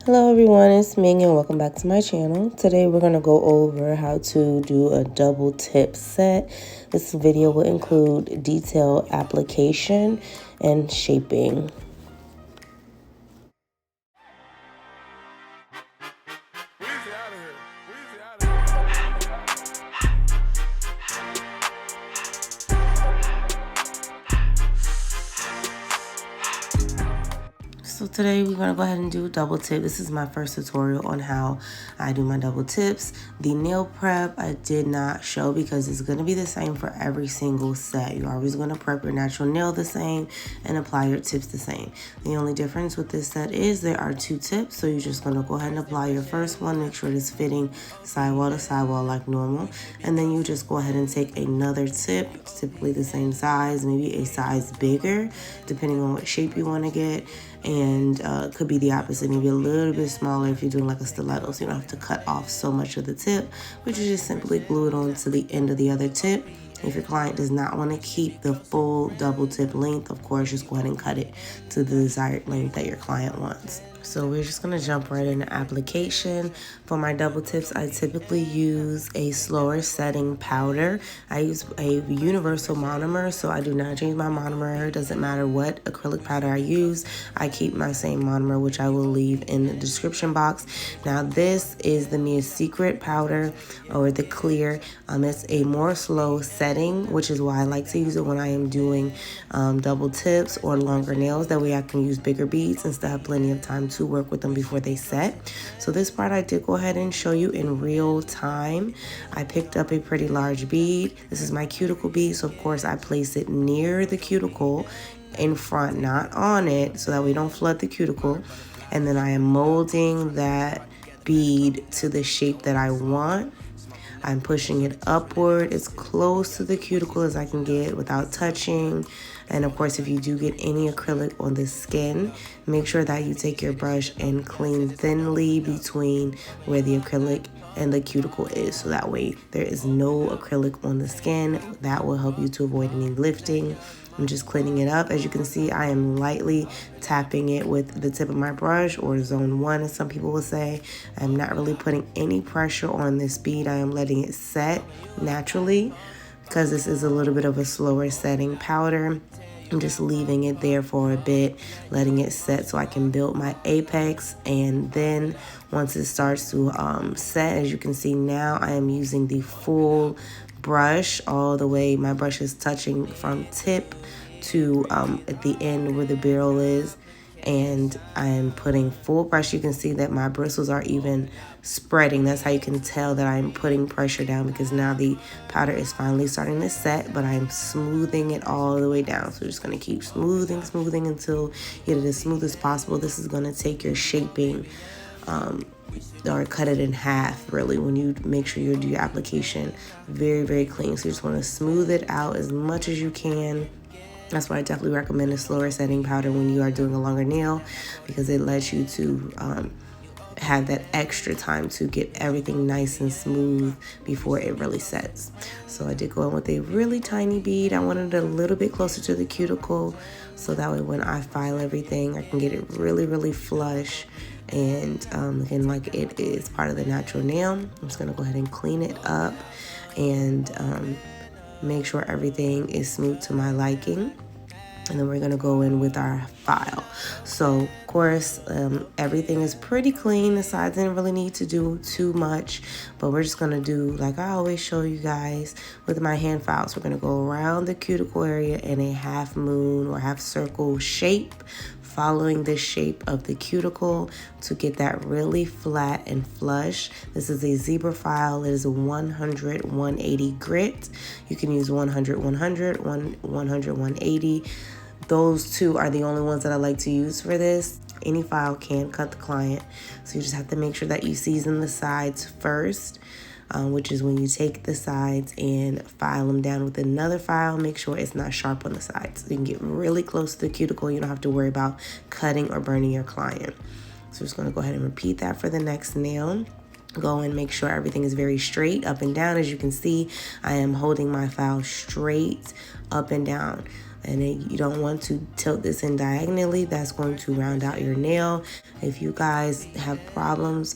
Hello everyone, it's Ming and welcome back to my channel. Today we're going to go over how to do a double tip set. This video will include detail application and shaping. So today we're going to go ahead and do a double tip. This is my first tutorial on how I do my double tips. The nail prep I did not show because it's going to be the same for every single set. You're always going to prep your natural nail the same and apply your tips the same. The only difference with this set is there are two tips. So you're just going to go ahead and apply your first one. Make sure it's fitting sidewall to sidewall like normal. And then you just go ahead and take another tip, typically the same size, maybe a size bigger, depending on what shape you want to get. And could be the opposite, maybe a little bit smaller if you're doing like a stiletto, so you don't have to cut off so much of the tip, but you just simply glue it on to the end of the other tip. If your client does not want to keep the full double tip length, of course, just go ahead and cut it to the desired length that your client wants. So we're just going to jump right into application. For my double tips, I typically use a slower setting powder. I use a universal monomer, so I do not change my monomer. It doesn't matter what acrylic powder I use. I keep my same monomer, which I will leave in the description box. Now this is the Mia's Secret powder, or the clear. It's a more slow setting, which is why I like to use it when I am doing double tips or longer nails. That way I can use bigger beads and still have plenty of time to work with them before they set. So this part I did go ahead and show you in real time. I picked up a pretty large bead. This is my cuticle bead, so of course I place it near the cuticle in front, not on it, so that we don't flood the cuticle. And then I am molding that bead to the shape that I want. I'm pushing it upward as close to the cuticle as I can get without touching. And of course, if you do get any acrylic on the skin, make sure that you take your brush and clean thinly between where the acrylic and the cuticle is, so that way there is no acrylic on the skin. That will help you to avoid any lifting. I'm just cleaning it up. As you can see, I am lightly tapping it with the tip of my brush, or zone 1 as some people will say. I'm not really putting any pressure on this bead. I am letting it set naturally because this is a little bit of a slower setting powder. I'm just leaving it there for a bit, letting it set so I can build my apex. And then once it starts to set, as you can see now, I am using the full brush all the way. My brush is touching from tip to at the end where the barrel is, and I am putting full brush. You can see that my bristles are even spreading. That's how you can tell that I'm putting pressure down, because now the powder is finally starting to set, but I'm smoothing it all the way down. So we're just going to keep smoothing until you get it as smooth as possible. This is going to take your shaping or cut it in half, really, when you make sure you do your application very clean. So you just want to smooth it out as much as you can. That's why I definitely recommend a slower setting powder when you are doing a longer nail, because it lets you to have that extra time to get everything nice and smooth before it really sets. So I did go in with a really tiny bead. I wanted it a little bit closer to the cuticle, so that way when I file everything, I can get it really flush. And again, like it is part of the natural nail. I'm just gonna go ahead and clean it up and make sure everything is smooth to my liking. And then we're gonna go in with our file. So of course, everything is pretty clean. The sides didn't really need to do too much, but we're just gonna do, like I always show you guys with my hand files, we're gonna go around the cuticle area in a half moon or half circle shape, following the shape of the cuticle to get that really flat and flush. This is a zebra file. It is a 100-180 grit. You can use 100-100, 100-180. Those two are the only ones that I like to use for this. Any file can cut the client, so you just have to make sure that you season the sides first, which is when you take the sides and file them down with another file. Make sure it's not sharp on the sides. You can get really close to the cuticle. You don't have to worry about cutting or burning your client. So I'm just gonna go ahead and repeat that for the next nail. Go and make sure everything is very straight up and down. As you can see, I am holding my file straight up and down. And then you don't want to tilt this in diagonally. That's going to round out your nail. If you guys have problems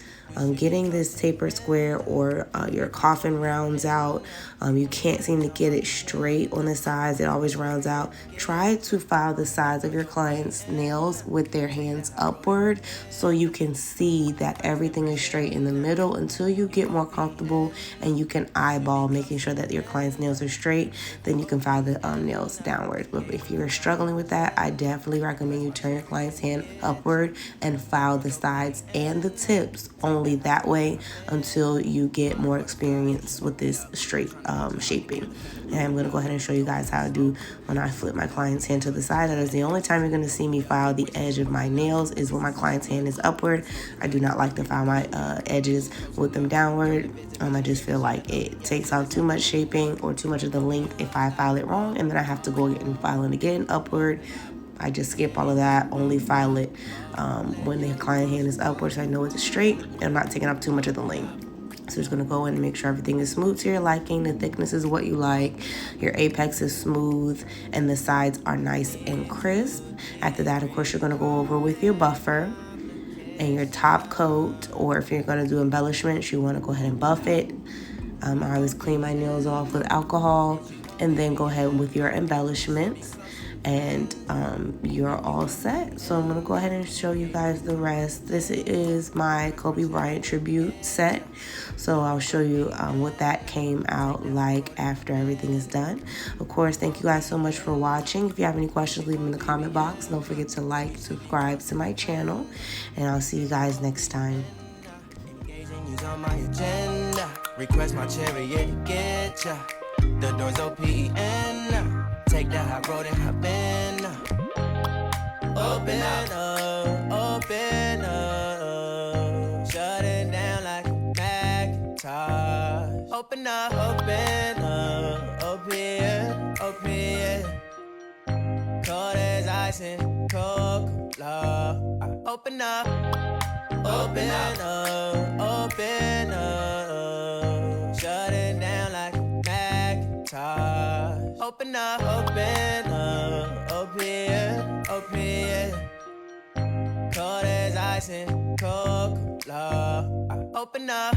getting this tapered square, or your coffin rounds out, you can't seem to get it straight on the sides, it always rounds out, try to file the sides of your client's nails with their hands upward so you can see that everything is straight in the middle until you get more comfortable and you can eyeball making sure that your client's nails are straight. Then you can file the nails downward. But if you're struggling with that, I definitely recommend you turn your client's hand upward and file the sides and the tips only that way until you get more experience with this straight shaping. And I'm going to go ahead and show you guys how to do when I flip my client's hand to the side. That is the only time you're going to see me file the edge of my nails, is when my client's hand is upward. I do not like to file my edges with them downward. I just feel like it takes out too much shaping or too much of the length if I file it wrong, and then I have to go and file it again upward. I just skip all of that, only file it when the client hand is upward so I know it's straight and I'm not taking up too much of the length. So just gonna go in and make sure everything is smooth to your liking. The thickness is what you like. Your apex is smooth and the sides are nice and crisp. After that, of course, you're gonna go over with your buffer and your top coat, or if you're gonna do embellishments, you wanna go ahead and buff it. I always clean my nails off with alcohol and then go ahead with your embellishments, and you're all set. So I'm gonna go ahead and show you guys the rest. This is my Kobe Bryant tribute set. So I'll show you what that came out like after everything is done. Of course, thank you guys so much for watching. If you have any questions, leave them in the comment box. Don't forget to like, subscribe to my channel, and I'll see you guys next time. On my agenda, request my chariot to get ya. The doors open, take the high road and hop in. Open up, shut it down like a Macintosh. Open up, open. Cold as ice and Coca-Cola. Open up, shut it down like a Macintosh. Open up, cold as ice and Coca-Cola. Open up.